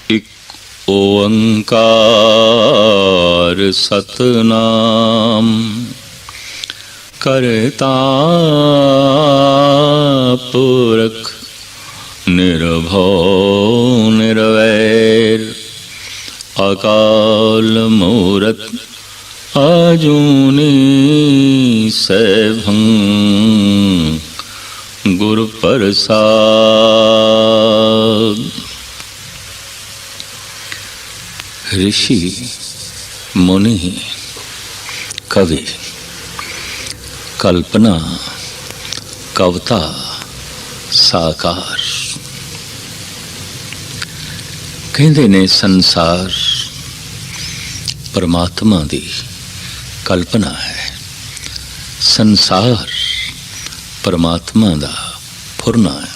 इक ओंकार सतनाम करता पुरख निर्भव निर्वैर अकाल मूरत अजूनी सैभं गुरु प्रसाद। ऋषि मुनि कवि कल्पना कविता साकार कहते ने संसार परमात्मा दी कल्पना है। संसार परमात्मा दा फुरना है।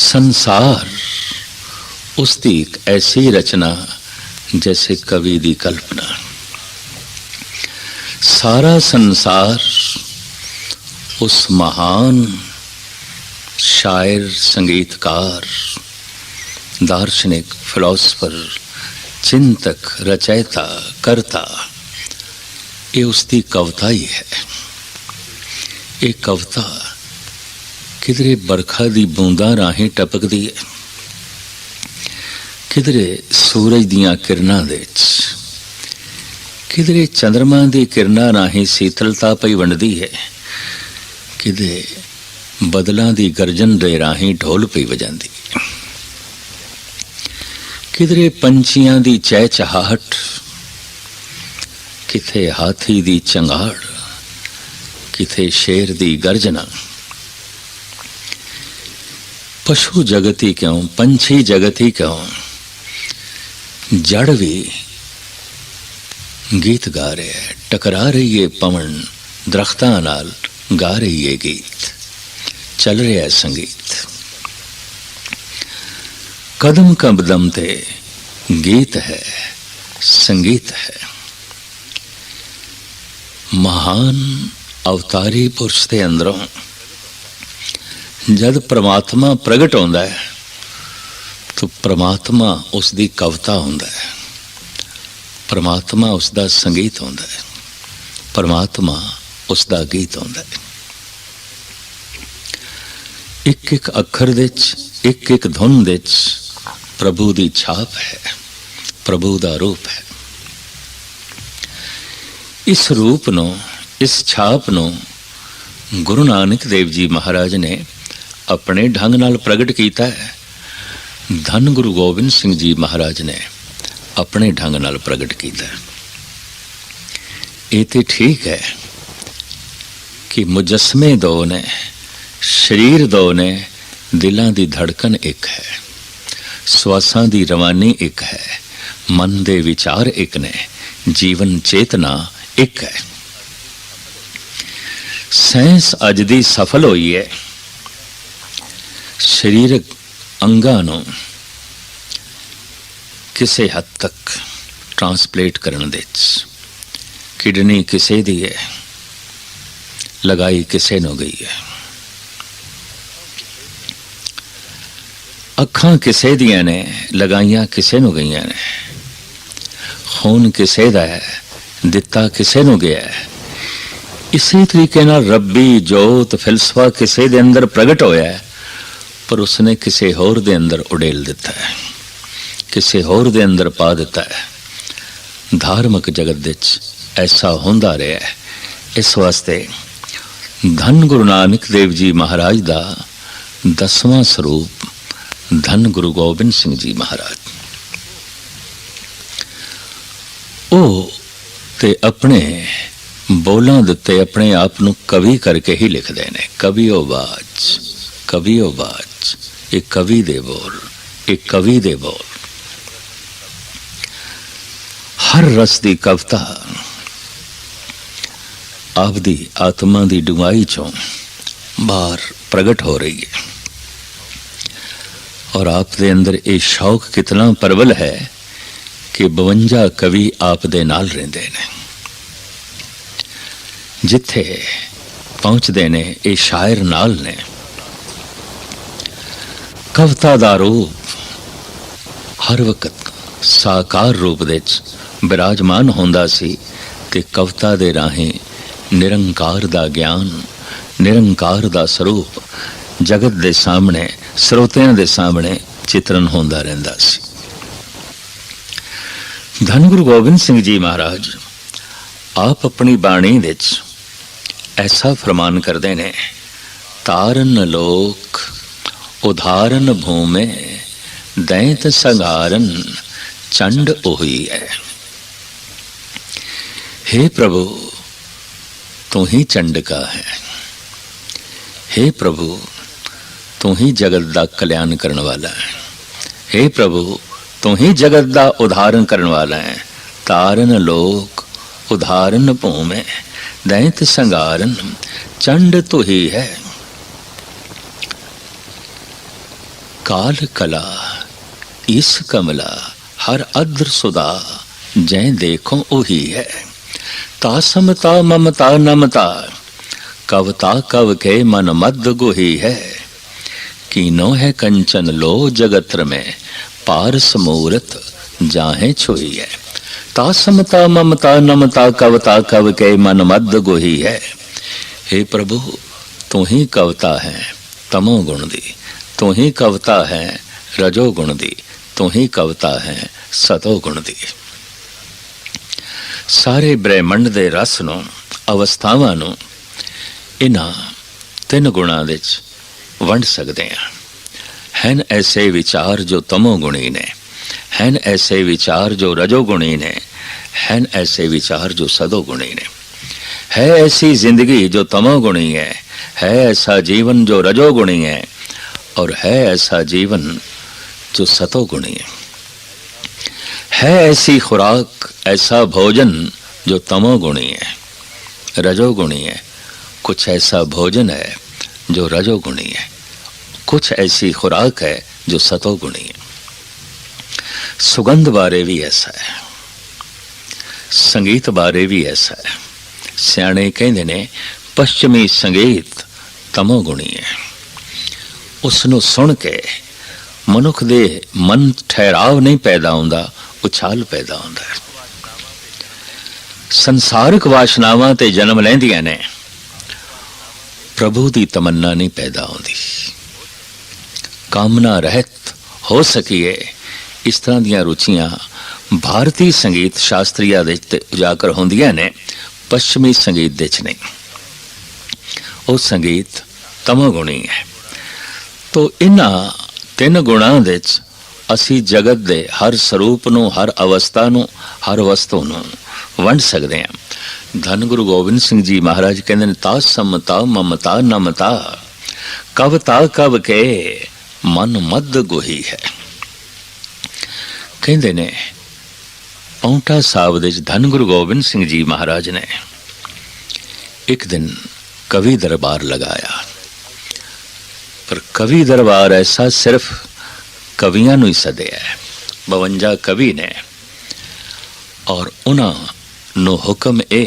संसार उसकी एक ऐसी रचना जैसे कवि दी कल्पना। सारा संसार उस महान शायर संगीतकार दार्शनिक फिलोसफर चिंतक रचयिता करता ये उसकी कविता ही है। ये कविता किधरे बरखा दी बूंदा राहें टपकदी है, किधरे सूरज दियां किरणां दे विच, किधरे चंद्रमा दी किरणां राहें शीतलता पई वंडदी है, किधरे बदलां दी गर्जन दे राहें ढोल पई वजांदी, किधरे पंछियां दी चहचहाहट, किथे हाथी दी चंगाड़, किथे शेर दी गर्जना। पशु जगती क्यों, पंछी जगती क्यों, जड़ भी गीत गा रहे है। टकरा रही है पवन दरख्तां नाल, गा रही है गीत, चल रहा है संगीत। कदम कदम ते गीत है, संगीत है। महान अवतारी पुरुष के अंदरों जब परमात्मा प्रगट होता है तो परमात्मा उसकी कविता होता है, परमात्मा उसका संगीत होता है, परमात्मा उसका गीत होता है। एक एक अखर विच, एक एक धुन विच प्रभु की छाप है, प्रभु का रूप है। इस रूप नो, इस छाप नो गुरु नानक देव जी महाराज ने अपने ढंग नाल प्रगट किया है। धन गुरु गोबिंद सिंह जी महाराज ने अपने ढंग नाल प्रगट किया है। ये तो ठीक है कि मुजस्मे दो ने, शरीर दो ने, दिलों की धड़कन एक है, श्वासां की रवानी एक है, मन के विचार एक ने, जीवन चेतना एक है। साइंस अज दी सफल हुई है शरीरक अंगां नूं किसी हद तक ट्रांसप्लेट करने दे। किडनी किसी दी है, लगाई किसी नूं गई है। अखां किसी दियां ने, लगाइयां किसी नूं गईयां ने। खून किसी दा है, दिता किसी नूं गया है। इसी तरीके नाल रब्बी जोत फिलसफा किसी दे अंदर प्रगट होया है, पर उसने किसी होर दे अंदर उड़ेल दिता है, किसी होर दे अंदर पा दिता है। धार्मिक जगत विच ऐसा होंदा रहा है। इस वास्ते धन गुरु नानक देव जी महाराज दा 10वां स्वरूप धन गुरु गोबिंद सिंह जी महाराज, ओ ते अपने बोलों दिते अपने आप नूं कवि करके ही लिखते हैं। कविओ बाज, कविओ बाज, ये कवि दे बोल, ये कवि दे बोल। हर रस की कविता आपदी आत्मा की डुंगाई चों बाहर प्रगट हो रही है। और आप दे अंदर ये शौक कितना प्रबल है कि 52 कवि आप दे नाल रहिंदे ने। जिथे पहुंचते ने ये शायर नाल ने। कविता दा रूप हर वक्त साकार रूप दे च विराजमान होंदा सी ते कविता दे राहें निरंकार दा ज्ञान, निरंकार दा स्वरूप जगत दे सामने, ਸਰੋਤਿਆਂ ਦੇ सामने चित्रण होंदा रहिंदा सी। धन गुरु गोबिंद सिंह जी महाराज आप अपनी बाणी विच ऐसा फरमान करते ने, तारन लोक उदाहरण भूमे दैत संगारन चंड ओही है। हे प्रभु तू ही चंड का है, हे प्रभु तू ही जगत का कल्याण करने वाला है, हे प्रभु तू ही जगत का उदाहरण करने वाला है। तारन लोक उदाहरण भूमे दैत संगारन चंड तो ही है। काल कला इस कमला हर अद्र सुधा जै देखो ओही है। तासमता ममता नमता कवता कव के मन मद गोही है। कीनो है कंचन लो जगत्र में पारस मूरत जाहे छुई है। तासमता ममता नमता कवता कव के मन मद गोही है। हे प्रभु तू ही कवता है तमो गुण दी, तू ही कवता है रजो गुण दी, तू ही कवता है सतो गुण दी। सारे ब्रह्मंड दे रस नूं अवस्थावां नूं इन्हां तीन गुणां विच वंड सकते हैं। हैं ऐसे विचार जो तमोगुणी ने, हैं ऐसे विचार जो रजोगुणी ने, हैं ऐसे विचार जो सदोगुणी ने। है ऐसी जिंदगी जो तमोगुणी है ऐसा जीवन जो रजोगुणी है, और है ऐसा जीवन जो सतोगुणी है ऐसी खुराक ऐसा भोजन जो तमोगुणी है, रजोगुणी है। कुछ ऐसा भोजन है जो रजोगुणी है, कुछ ऐसी खुराक है जो सतोगुणी है। सुगंध बारे भी ऐसा है, संगीत बारे भी ऐसा है। सियाणे कहंदे ने पश्चिमी संगीत तमोगुणी है। उसनूं सुन के मनुख दे मन ठहराव नहीं पैदा होंदा, उछाल पैदा होंदा है। संसारिक वासनावां ते जन्म लैंदियां ने, प्रभु की तमन्ना नहीं पैदा होती। कामना रहत हो सकीए इस तरह दियां रुचियां भारतीय संगीत शास्त्रीय उजागर होंदियां ने, पश्चिमी संगीत दे च नहीं। वो संगीत तमोगुणी है। तो इन्हां तीन गुणां दे च असी जगत दे हर स्वरूप नूं, हर अवस्था नूं, हर वस्तु नूं वंड सकते हैं। धन गुरु गोबिंद सिंह जी महाराज कहते हैं, ता समता ममता नमता कवता कव के मन मद गोही है। कहते ने पौंटा साहब दे धन गुरु गोबिंद सिंह जी महाराज ने एक दिन कवि दरबार लगाया, पर कवि दरबार ऐसा सिर्फ कवियां नूं ही सदिया है। 52 कवि ने, और उन्हां नूं हुक्म ए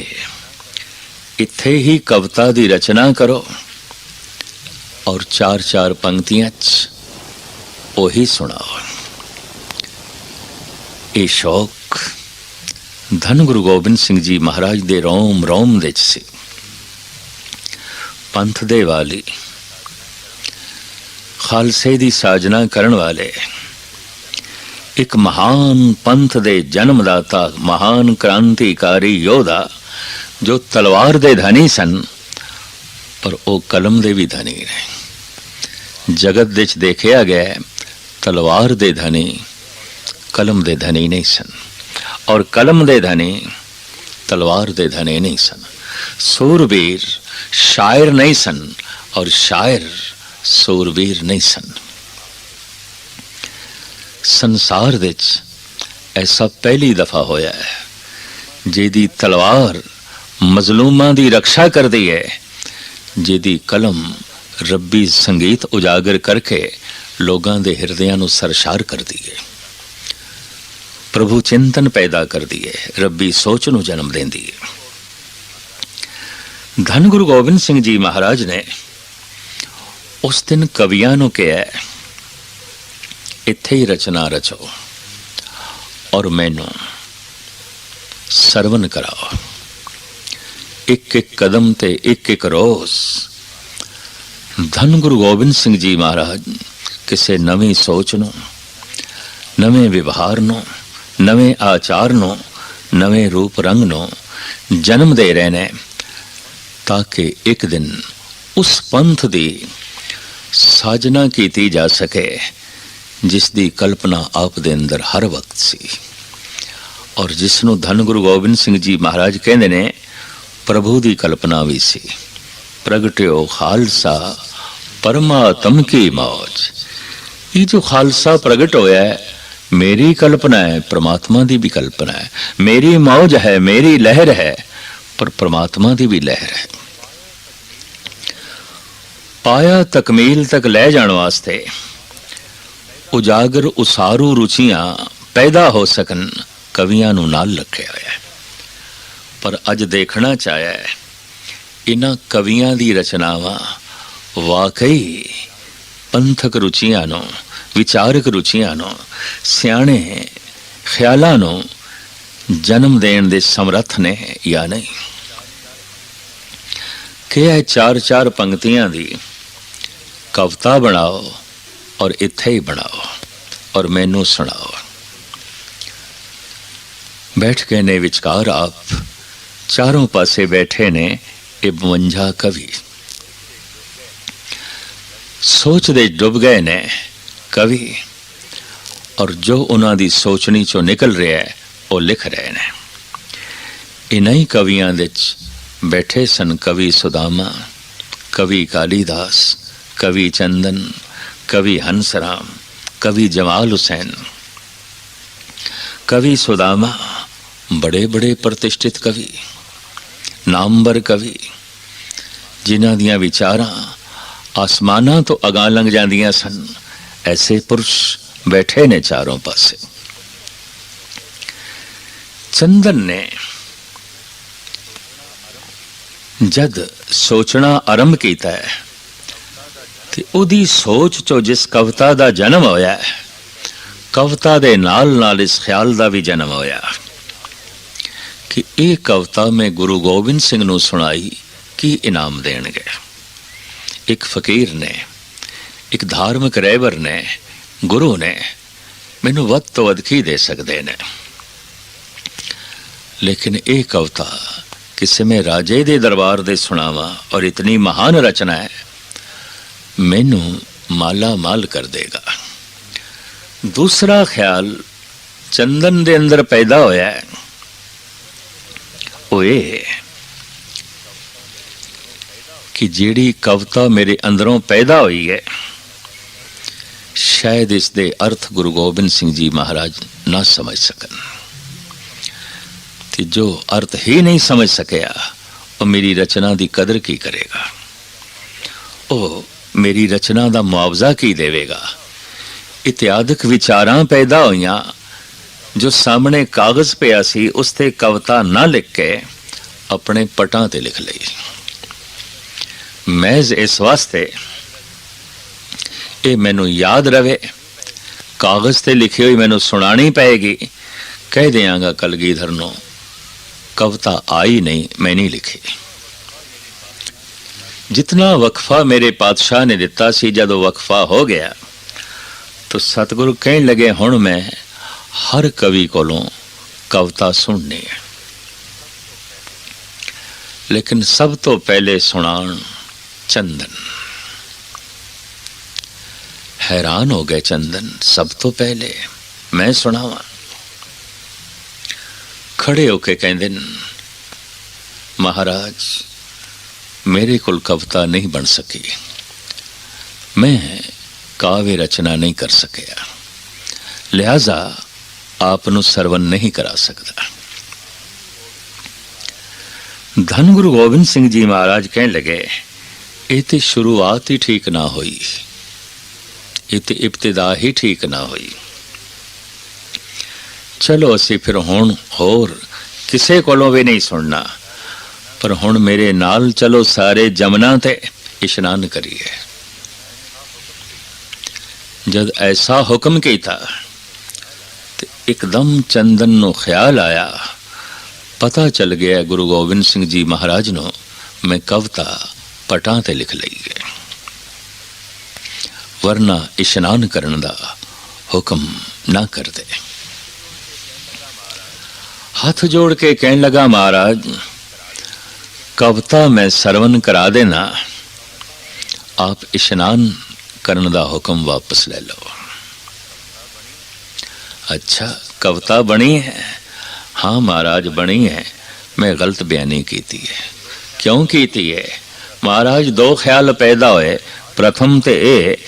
इत्थे ही कविता दी रचना करो और 4-4 पंक्तियां च ओही सुनाओ। ये शौक धन गुरु गोबिंद सिंह जी महाराज दे रोम रोम दे सी। पंथ दे वाली, खालसे दी साजना करन वाले, एक महान पंथ दे जन्मदाता, महान क्रांतिकारी योद्धा जो तलवार दे धनी सन, पर वो कलम दे भी धनी ने। जगत दे च देखिया गया तलवार दे धनी कलम दे धनी नहीं सन, और कलम दे धनी तलवार दे धनी नहीं सन। सूरवीर शायर नहीं सन, और शायर सूरवीर नहीं सन। संसार दे ऐसा पहली दफा होया है जिहदी तलवार मजलूमां दी रक्षा करदी है, जिहदी कलम रब्बी संगीत उजागर करके लोगां दे हिरदियां नूं सरशार करदी है, प्रभु चिंतन पैदा करदी है, रब्बी सोच नूं जन्म देंदी है। धन गुरु गोबिंद सिंह जी महाराज ने उस दिन कवियां नूं कहा, इत्थे ही रचना रचो। और मैनू सरवण कराओ। एक एक कदम ते एक एक रोज धन गुरु गोबिंद सिंह जी महाराज किसी नवी सोच नूं, नवे व्यवहार नूं, नवे आचार नूं, नवे रूप रंग नूं जन्म दे रहे ने, ताकि एक दिन उस पंथ दी साजना की जा सके जिस दी कल्पना आप दे अंदर हर वक्त सी, और जिसनों धन गुरु गोबिंद सिंह जी महाराज कहते ने प्रभु दी कल्पना भी सी। प्रगट्यो खालसा परमात्म की मौज। ये जो खालसा प्रगट होया है मेरी कल्पना है, परमात्मा दी भी कल्पना है। मेरी मौज है, मेरी लहर है, पर परमात्मा दी भी लहर है। पाया तकमील तक ले जाने वास्ते उजागर उसारू रुचियां पैदा हो सकन कवियां नूं नाल रखिया होया है। पर अज देखना चाहया है इन्हां कवियां दी रचनावां वाकई पंथक रुचियां नूं, विचारक रुचियां नूं, सियाणे ख्यालां नूं जन्म देण दे समर्थ ने या नहीं। कि है चार चार पंक्तियां दी कविता बनाओ और इत्थे ही बनाओ और मैनू सुनाओ। बैठ गए ने विचकार आप, चारों पासे बैठे ने 52 कवि, सोच दे डुब गए ने कवि, और जो उन्हां दी सोचनी चो निकल रहा है वो लिख रहे ने। इन्हीं कवियां दे बैठे सन कवि सुदामा, कवि कालीदास, कवि चंदन, कवि हंसराम, कवि जमाल हुसैन। कवि सुदामा बड़े बड़े प्रतिष्ठित कवि, नामवर कवि, जिन्हां दियां विचारां आसमानां तो अगां लंघ जांदियां सन। ऐसे पुरुष बैठे ने चारों पासे। चंदन ने जद सोचना आरंभ किया है ते उदी सोच चो जिस कविता दा जन्म होया है, कविता दे नाल नाल इस ख्याल दा भी जन्म होया कि ये कविता मैं गुरु गोबिंद सिंह नूं सुनाई की इनाम देणगे। एक फकीर ने, एक धार्मिक रहबर ने, गुरु ने मैनू वध तो वध की दे सकते ने, लेकिन ये कविता किसी में राजे दे दरबार दे सुनावा और इतनी महान रचना है, मैनू माला माल कर देगा। दूसरा ख्याल चंदन दे अंदर पैदा होया है, वो ये कि जेड़ी कविता मेरे अंदरों पैदा हुई है, शायद इस दे अर्थ गुरु गोबिंद सिंह जी महाराज ना समझ सकन। कि जो अर्थ ही नहीं समझ सकिया वो मेरी रचना की कदर की करेगा, वो मेरी रचना का मुआवजा की देवेगा। इत्यादक विचारां पैदा होइयां जो सामने कागज पिया सी उस ते कविता ना लिख के अपने पटां ते लिख लई। महज इस वास्ते ये मैनू याद रवे, कागज ते लिखी हुई मैनू सुनानी पएगी, कह देंगा कलगीधर नूं कविता आई नहीं, मैं नहीं लिखी। जितना वक्फा मेरे पातशाह ने दिता सी, जब वक्फा हो गया तो सतगुरु कहने लगे हुण मैं हर कवि कोलों कविता सुननी है, लेकिन सब तो पहले सुनान चंदन। हैरान हो गए चंदन, सब तो पहले मैं सुनावा। खड़े होके कहंदे महाराज मेरे कोल कविता नहीं बन सकी, मैं काव्य रचना नहीं कर सकिया, लिहाजा आपनों सरवन नहीं करा सकता। धन गुरु गोबिंद सिंह जी महाराज कहने लगे ये तो शुरुआत ही ठीक ना हुई, ये तो इब्तिदा ही ठीक ना हुई। चलो असी फिर हुण होर किसे कोलों भी नहीं सुनना, पर हुण मेरे नाल चलो सारे जमना ते इशनान करिए। जद ऐसा हुक्म किया तो एकदम चंदन नूं ख्याल आया, पता चल गया गुरु गोबिंद सिंह जी महाराज नूं मैं कविता पटां ते लिख लई है, वरना इशनान करन दा हुक्म ना करते। हाथ जोड़ के कहन लगा, महाराज कविता मैं सरवण करा देना, आप इशनान करन दा हुक्म वापस ले लो। अच्छा कविता बनी है? हाँ महाराज बनी है, मैं गलत बयानी की है। क्यों की है? महाराज दो ख्याल पैदा होए। प्रथम तो ये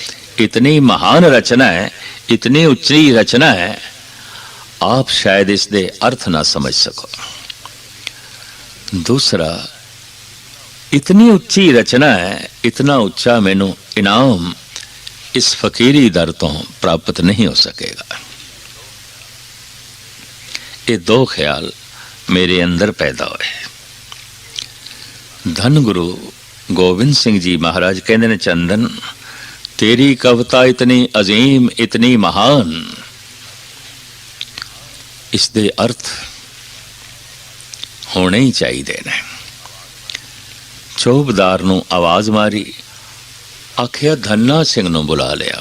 इतनी महान रचना है, इतनी उच्ची रचना है, आप शायद इसके अर्थ ना समझ सको। दूसरा, इतनी उच्ची रचना है, इतना उच्चा मैनू इनाम इस फकीरी दर तो प्राप्त नहीं हो सकेगा। ये दो ख्याल मेरे अंदर पैदा हुए। धन गुरु गोबिंद सिंह जी महाराज कहते ने, चंदन तेरी कविता इतनी अजीम, इतनी महान, इसके अर्थ होने ही चाहिए ने। चौबदार नूं आवाज मारी, आखिया धन्ना सिंह नूं बुला लिया।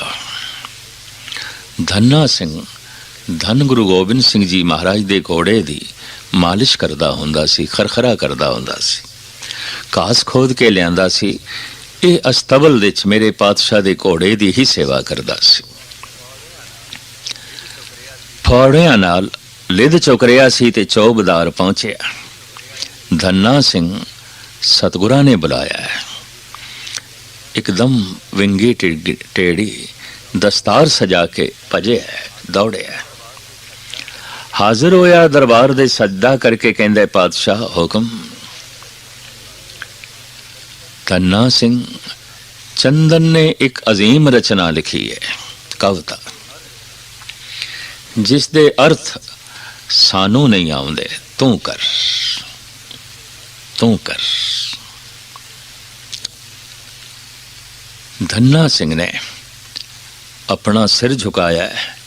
धन्ना सिंह धन गुरु गोबिंद सिंह जी महाराज दे घोड़े दी मालिश करदा हुंदा सी, खरखरा करदा हुंदा सी, घास खोद के लियांदा सी। ये अस्तबल विच मेरे पातशाह दे घोड़े दी ही सेवा करदा सी। फौड़ियां नाल लिद चुक रिहा सी ते चौबदार पहुंचिया। धन्ना सिंह सतगुरां ने बुलाया है। एकदम विंगी टेढ़ी दस्तार सजा के भजे है, दौड़े है, हाजिर होया दरबार दे सजदा करके कहंदा, पातशाह हुक्म। धन्ना सिंह, चंदन ने एक अजीम रचना लिखी है, कविता, जिस दे अर्थ सानू नहीं आउंदे, तू कर, तू कर। धन्ना सिंह ने अपना सिर झुकाया है।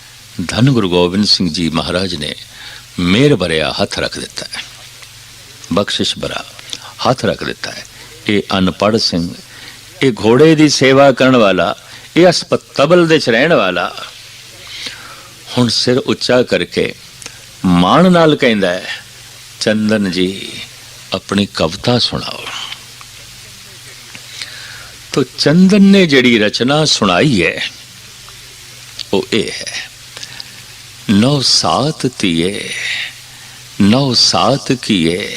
धन गुरु गोबिंद सिंह जी महाराज ने मेर भरिया हाथ रख दिता है, बख्शिश भरा हाथ रख दिता है। ये अनपढ़ सिंह, ये घोड़े की सेवा करने वाला, ये अस्पताल दे रहने वाला, हुण सिर उच्चा करके मान नाल कहंदा है, चंदन जी अपनी कविता सुनाओ। तो चंदन ने जड़ी रचना सुनाई है वो ये है, नौ सात तिये, नौ सात किए,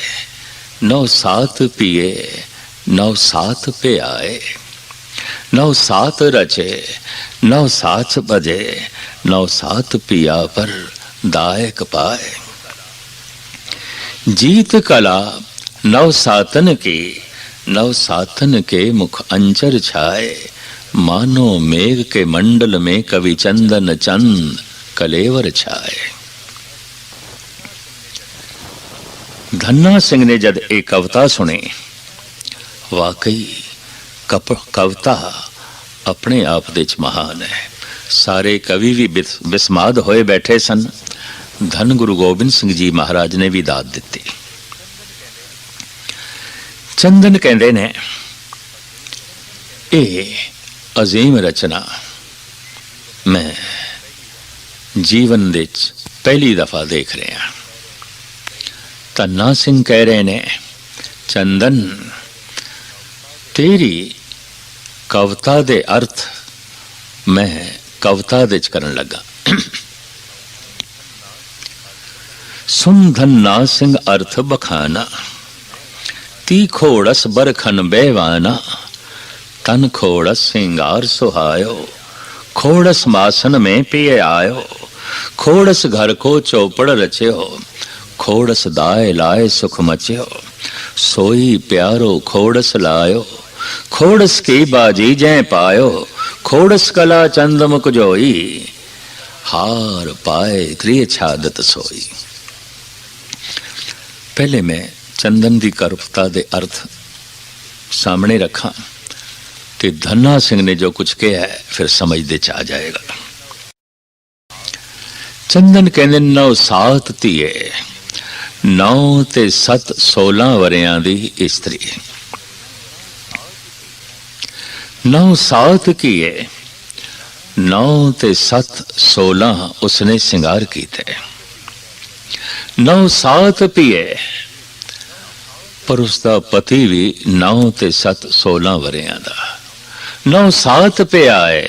नौ सात पिए, नौ सात पे आए, नौ सात रचे, नौ सात बजे, नौ सात पिया पर दायक पाए। जीत कला नौ सातन की, नौ सातन के मुख अंचर छाए, मानो मेघ के मंडल में कवि चंदन चंद कलेवर छाए। धन्ना सिंह ने जब एक कविता सुनी, वाकई कविता अपने आप दे महान है। सारे कवि भी बिस्माद होए बैठे सन। धन गुरु गोबिंद सिंह जी महाराज ने भी दाद दिती। चंदन कहते ने, ये अजीम रचना मैं जीवन दे पहली दफा देख रहे हैं। धन्ना सिंह कह रहे ने, चंदन तेरी कविता दे अर्थ मैं कविता दे करन लगा। सुन धन्ना सिंह अर्थ बखाना, ती खोड़स बरखन बेवाना, तन खोड़स सिंगार सुहायो, खोड़स मासन में पिए आयो, खोड़स घर को चौपड़ रच्यो, खोड़स दाए लाए सुख मच्यो, सोई प्यारो खोड़स लायो, खोड़स की बाजी जै पायो, खोड़स कला चंद मुक जोई, हार पाए त्रिय छादत सोई। पहले मैं चंदन की कविता दे अर्थ सामने रखा, ते धन्ना सिंह ने जो कुछ कहा है फिर समझ दे आ जाएगा। चंदन कहंदे 9 सात धीए 9 ते 7 16 वरियां दी इस्त्री 9 सात कीए 9 ते 7 16 उसने सिंगार कीते 9 सात पिए पर उसका पति भी 9 ते 7 16 वरियां दा 9 सात पे आए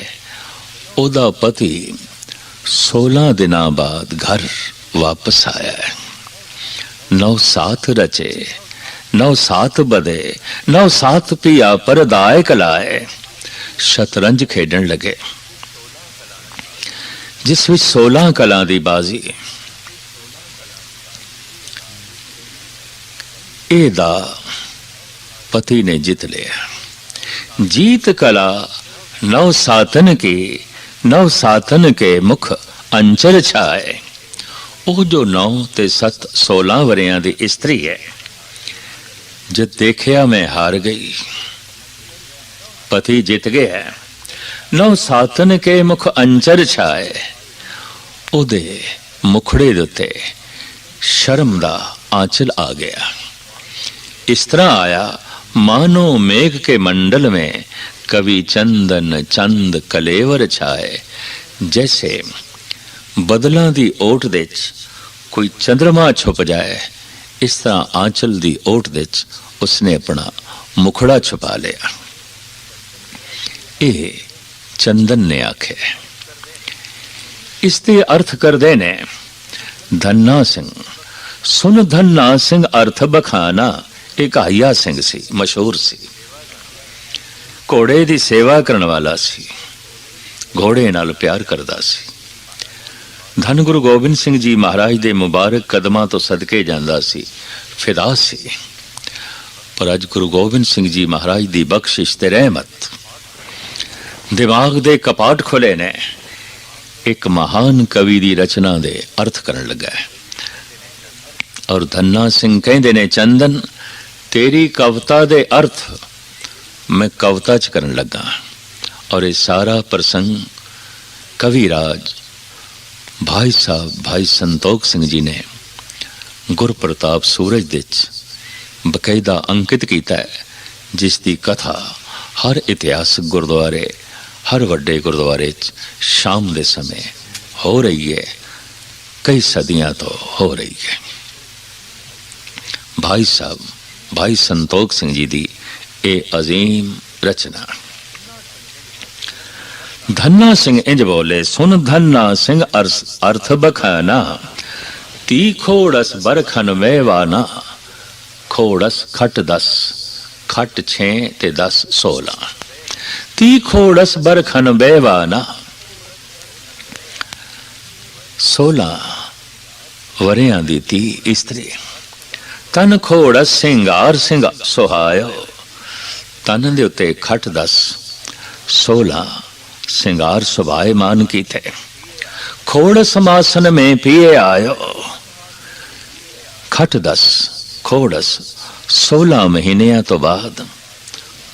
ओदा पति 16 दिना बाद घर वापस आया है 9 सात रचे 9 सात बदे 9 सात पिया पर दाए कलाए शतरंज खेडन लगे जिस विच 16 कलां दी बाजी एदा पति ने जीत लिया जीत कला 9 सातन की 9 सातन के मुख अंचर छाए वो जो 9 ते 7 16 वरियां दी स्त्री है जब देखिया मैं हार गई पति जीत गया 9 सातन के मुख अंचर छाए ओदे मुखड़े दे उत्ते शर्म दा आंचल आ गया इस तरह आया मानो मेघ के मंडल में कवि चंदन चंद कलेवर छाए जैसे बदलां दी ओट दे कोई चंद्रमा छुप जाए इस तरह आंचल दी ओट दे उसने अपना मुखड़ा छुपा लिया ये चंदन ने आखे इसके अर्थ कर देने धन्ना सिंह सुन धन्ना सिंह अर्थ बखाना एक हाइया सिंह सी मशहूर सी घोड़े दी सेवा करने वाला सी घोड़े नाल प्यार करदा सी धन गुरु गोबिंद सिंह जी महाराज दे मुबारक कदमां तो सदके जांदा सी फिदा सी पर अज गुरु गोबिंद सिंह जी महाराज दी बख्शिश ते रहमत दिमाग दे कपाट खुले ने एक महान कवि दी रचना दे अर्थ करन लगा है और धन्ना सिंह कहंदे ने चंदन तेरी कविता दे अर्थ मैं कविता च करन लगा और ये सारा प्रसंग कविराज भाई साहब भाई संतोख सिंह जी ने गुरप्रताप सूरज दे बकायदा अंकित किया है जिसकी कथा हर इतिहासक गुरुद्वारे हर वड्डे गुरुद्वारे शाम के समय हो रही है कई सदियां तो हो रही है भाई साहब भाई संतोख सिंह जी दी ए अजीम रचना धन्ना सिंह इंज बोले सुन धन्ना सिंह अर्थ बखाना ती खोड़स बरखन वेवाना खोड़स खट 10 खट 6 ते 10 16 ती खोड़स बरखन वेवाना 16 वरियां दी ती स्त्री तन खोड़स सिंगार सिंह सुहायो तन दे उत्ते खट 10 16 सिंगार सुभाए मान की थे खोड़ समासन में पिए आयो खट 10 खोड़स 16 महीने तो बाद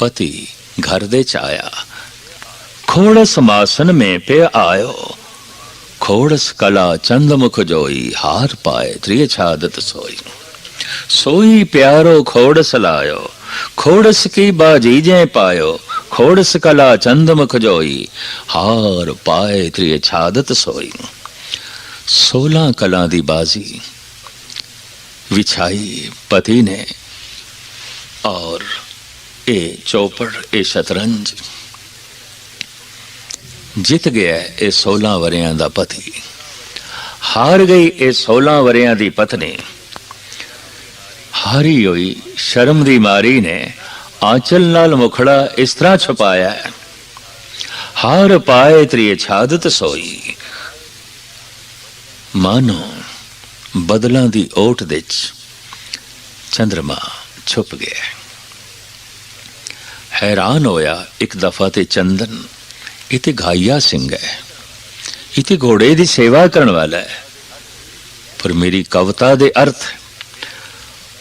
पति घर दे आया खोड़ समासन में पे आयो खोड़स कला चंद मुख जोई हार पाए त्रिय छादत सोई सोई प्यारो खोड़स लायो खोड़स की बाजी जे पायो खोड़स कला चंद मुख जोई हार पाए त्रिय छादत सोई 16 कला दी बाजी विछाई पति ने और ए चौपड़ ए शतरंज जित गया ए 16 वरियां दा पति हार गई ए 16 वरियां दी पत्नी हारी हुई शर्म दी मारी ने आंचल नाल मुखड़ा इस तरह छुपाया है हार पाए त्रिय छादत सोई मानो बदलां दी ओट दे चंद्रमा छुप गया हैरान होया एक दफा ते चंदन इते घाइया सिंह है इते घोड़े दी सेवा करने वाला है पर मेरी कविता दे अर्थ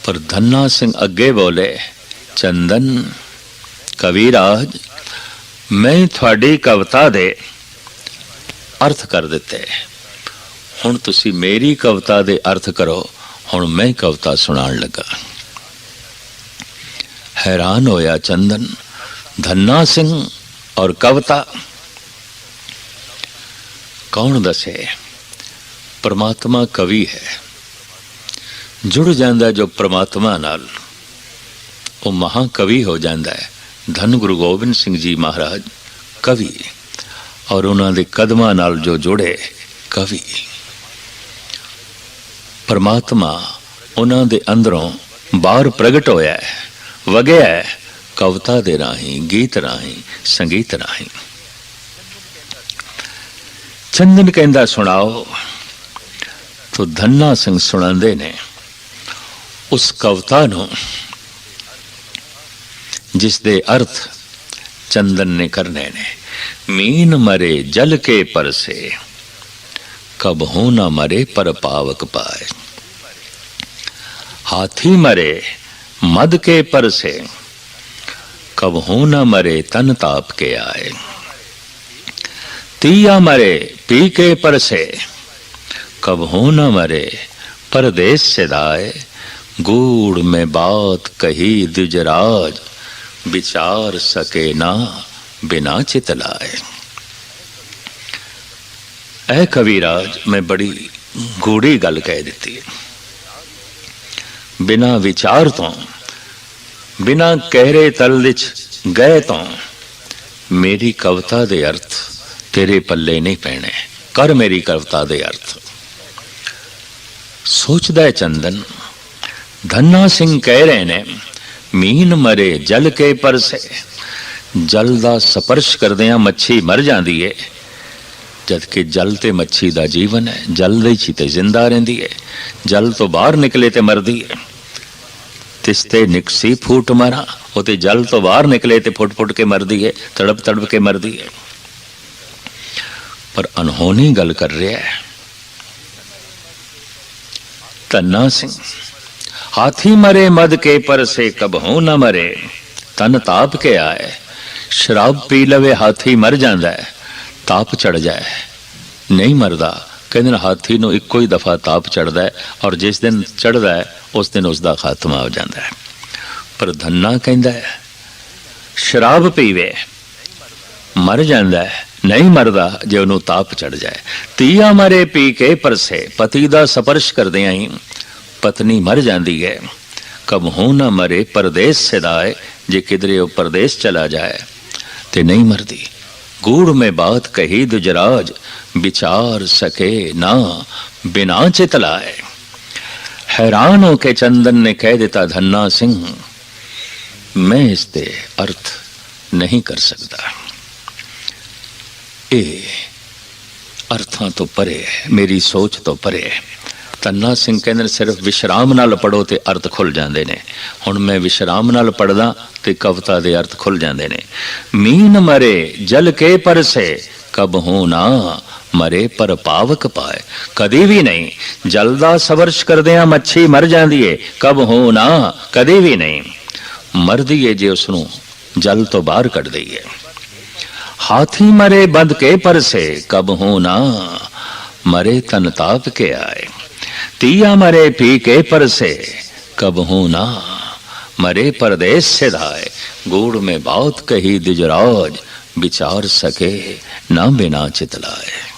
पर धन्ना सिंह अगे बोले चंदन कविराज मैं थोड़ी कविता दे अर्थ कर दिते हुण तुसी मेरी कविता दे अर्थ करो। हुण मैं कविता सुनाण लगा। हैरान होया चंदन, धन्ना सिंह और कविता। कौन दसे? परमात्मा कवि है। जुड़ जाता जो परमात्मा नाल वो महाकवि हो जाता है। धन गुरु गोबिंद सिंह जी महाराज कवि, और उन्हों के कदमां नाल जो जुड़े कवि। परमात्मा उन्हों के अंदरों बाहर प्रगट होया है, वगया है कविता दे राही, गीत राही, संगीत राही। चंदन कहंदा सुनाओ तो धन्ना सिंह सुणांदे ने उस कविता नूं जिस दे अर्थ चंदन ने करने ने। मीन मरे जल के पर से, कब हो न मरे पर पावक पाए। हाथी मरे मद के पर से, कब हो न मरे तन ताप के आए। तिया मरे पी के पर से, कब हो न मरे परदेश से दाए। गूढ़ में बात कही द्विजराज, विचार सके ना बिना चितलाए। ऐ कविराज, मैं बड़ी गूढ़ी गल कह दी। बिना विचार तो, बिना गहरे तल विच गए तो मेरी कविता दे अर्थ तेरे पल्ले नहीं पैने। कर मेरी कविता दे अर्थ। सोचदा है चंदन, धन्ना सिंह कह रहे ने मीन मरे जल के पर से। जल दा स्पर्श करदियां मच्छी मर जाती है, जबकि जल ते मच्छी दा जीवन है। जल दे ही ते जिंदा रहिंदी है, जल तो बाहर निकले ते मरदी है। तिसते निकसी फूट मारा, वो ते जल तो बाहर निकले ते फुट फुट के मरदी है, तड़प तड़प के मरदी है। पर अनहोनी गल कर रहा है धन्ना सिंह। हाथी मरे मद के पर से, कब हो न मरे तन ताप के आए। शराब पी लवे हाथी मर जाता है, ताप चढ़ जाए नहीं मरदा। कहते हाथी नूं इक्को ही दफा ताप चढ़ता है, और जिस दिन चढ़ता है उस दिन उसका खात्मा हो जाता है। पर धन्ना कहता है शराब पीवे मर जाता है, नहीं मरदा जे उन्हों ताप चढ़ जाए। तिया मरे पी के पर से, पति का स्पर्श करदियां ही पत्नी मर जाती है। कब हो न मरे परदेश से दाए, जे किधरे वो परदेश चला जाए ते नहीं मरदी। गूढ़ में बात कही दुजराज, विचार सके ना बिना चितलाए। हैरान होके चंदन ने कह दिता धन्ना सिंह, मैं इसके अर्थ नहीं कर सकता। ये अर्थां तो परे है, मेरी सोच तो परे है। धन्ना सिंह कहते सिर्फ विश्राम नाल पढ़ो ते अर्थ खुल जाते ने। हुण मैं विश्राम नाल पढ़दा ते कविता दे अर्थ खुल जाते ने। मीन मरे जल के पर से, कब हो ना मरे पर पावक पाए। कदी भी नहीं। जल दा स्पर्श करदियां मच्छी मर जाती है, कब हो ना कदी भी नहीं। मरदी है जे उसनूं जल तो बाहर कढ़ दईए। हाथी मरे बंद के पर से, कब हो ना मरे तन ताप के आए। तिया मरे पी के पर से, कब हो ना मरे परदेश से धाए। गूढ़ में बात कही द्विजराज, विचार सके ना बिना चितलाए।